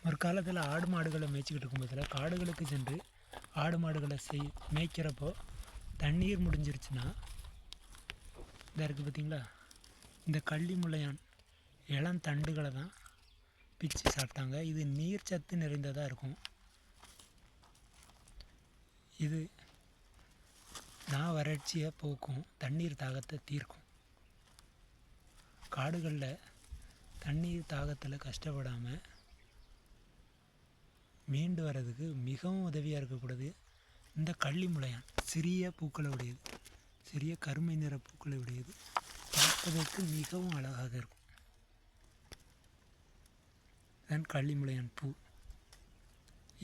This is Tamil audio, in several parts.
ஒரு காலத்தில் ஆடு மாடுகளை மேய்ச்சிக்கிட்டு இருக்கும்போதில் காடுகளுக்கு சென்று ஆடு மாடுகளை மேய்க்கிறப்போ தண்ணீர் முடிஞ்சிருச்சுன்னா இதாக இருக்குது பார்த்திங்களா, இந்த கள்ளி முளையான் இளந்தண்டுகளை தான் பிச்சு சாப்பிட்டாங்க. இது நீர் சத்து நிறைந்ததாக இருக்கும். இது வறட்சியை போக்கும், தண்ணீர் தாகத்தை தீர்க்கும். காடுகளில் தண்ணீர் தாகத்தில் கஷ்டப்படாமல் மீண்டு வர்றதுக்கு மிகவும் உதவியாக இருக்கக்கூடாது இந்த கள்ளி முளையான். சிறிய பூக்களை உடையது, சிறிய கருமை நிற பூக்களை உடையது, பார்ப்பதற்கு மிகவும் அழகாக இருக்கும். தான் கள்ளி முளையான் பூ.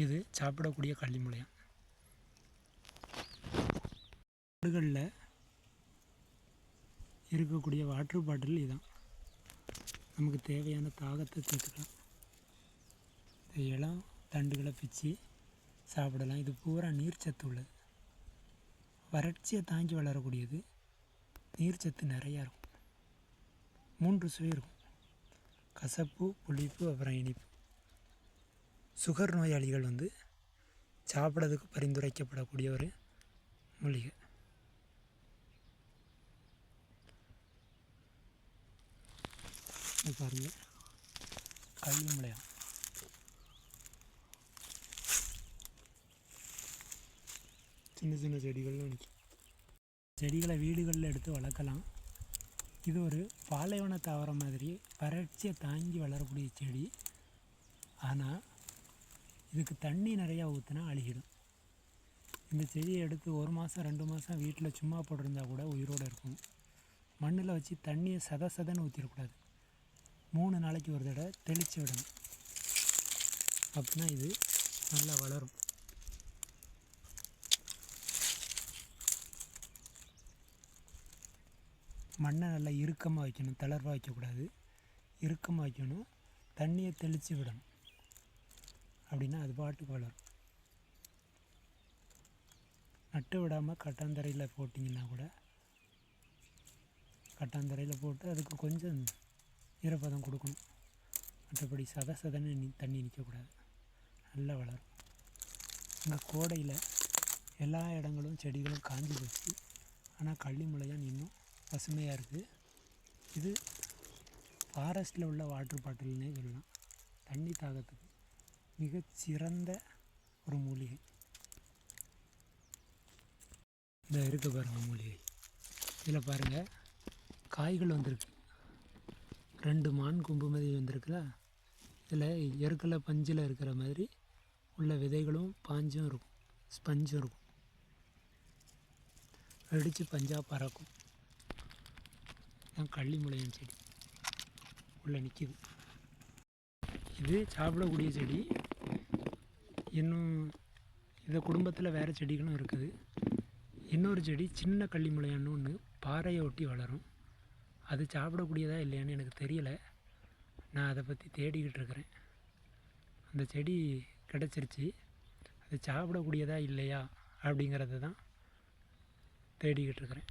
இது சாப்பிடக்கூடிய கள்ளி முளையான். காடுகளில் இருக்கக்கூடிய வாட்டர் பாட்டில் இதுதான். நமக்கு தேவையான தாகத்தை தீர்த்துக்கலாம். இந்த இளம் தண்டுகளை பிச்சு சாப்பிடலாம். இது பூரா நீர்ச்சத்து உள்ளது, வறட்சியை தாங்கி வளரக்கூடியது, நீர்ச்சத்து நிறையா இருக்கும். 3 சுவை இருக்கும்: கசப்பு, புளிப்பு, அப்புறம் இனிப்பு. சுகர் நோயாளிகள் சாப்பிட்றதுக்கு பரிந்துரைக்கப்படக்கூடிய ஒரு மூலிகை. பாருங்கள், கள்ளி முளையான். சின்ன சின்ன செடிகள்லாம் நிற்கும். செடிகளை வீடுகளில் எடுத்து வளர்க்கலாம். இது ஒரு பாலைவன தாவரம் மாதிரி வறட்சியை தாங்கி வளரக்கூடிய செடி. ஆனால் இதுக்கு தண்ணி நிறையா ஊற்றினா அழுகிடும். இந்த செடியை எடுத்து 1 மாதம் 2 மாதம் வீட்டில் சும்மா போட்டிருந்தா கூட உயிரோடு இருக்கும். மண்ணில் வச்சு தண்ணியை சதன்னு ஊற்றிடக்கூடாது. 3 நாளைக்கு ஒரு தடவை தெளித்து விடணும். அப்படின்னா இது நல்லா வளரும். மண்ணை நல்லா இறுக்கமாக வைக்கணும், தளர்வாக வைக்கக்கூடாது. இறுக்கமாக வைக்கணும், தண்ணியை தெளித்து விடணும். அப்படின்னா அது பாட்டுக்கு வளரும். நட்டு விடாமல் கட்டாந்தரையில் போட்டிங்கன்னா கூட, கட்டாந்தரையில் போட்டு அதுக்கு கொஞ்சம் ஈரப்பதம் கொடுக்கணும். மற்றபடி சதன்னு தண்ணி நிற்கக்கூடாது. நல்லா வளரும். இந்த கோடையில் எல்லா இடங்களும் செடிகளும் காஞ்சி போச்சு. ஆனால் கள்ளி முளையான் இன்னும் பசுமையாக இருக்குது. இது ஃபாரஸ்ட்டில் உள்ள வாட்டர் பாட்டில்னே சொல்லலாம். தண்ணி தாகத்துக்கு மிகச்சிறந்த ஒரு மூலிகை. இந்த இருக்க பாருங்கள் மூலிகை. இதில் பாருங்கள், காய்கள் வந்திருக்கு. 2 மான் கொம்பு மாதிரி வந்திருக்குல்ல. இதில் எருக்கலை பஞ்சில் இருக்கிற மாதிரி உள்ள விதைகளும் பாஞ்சும் இருக்கும், ஸ்பஞ்சும் இருக்கும். வெடித்து பஞ்சாக பறக்கும். தான் கள்ளி முளையான் செடி உள்ளே நிற்கிது. இது சாப்பிடக்கூடிய செடி. இன்னும் இந்த குடும்பத்தில் வேறு செடிகளும் இருக்குது. இன்னொரு செடி சின்ன கள்ளி முளையான்னு ஒன்று பாறையை ஒட்டி வளரும். அது சாப்பிடக்கூடியதா இல்லையான்னு எனக்கு தெரியலை. நான் அதை பற்றி தேடிக்கிட்டு இருக்கிறேன். அந்த செடி கிடச்சிருச்சு. அது சாப்பிடக்கூடியதா இல்லையா அப்படிங்கிறத தான் தேடிக்கிட்டு இருக்கிறேன்.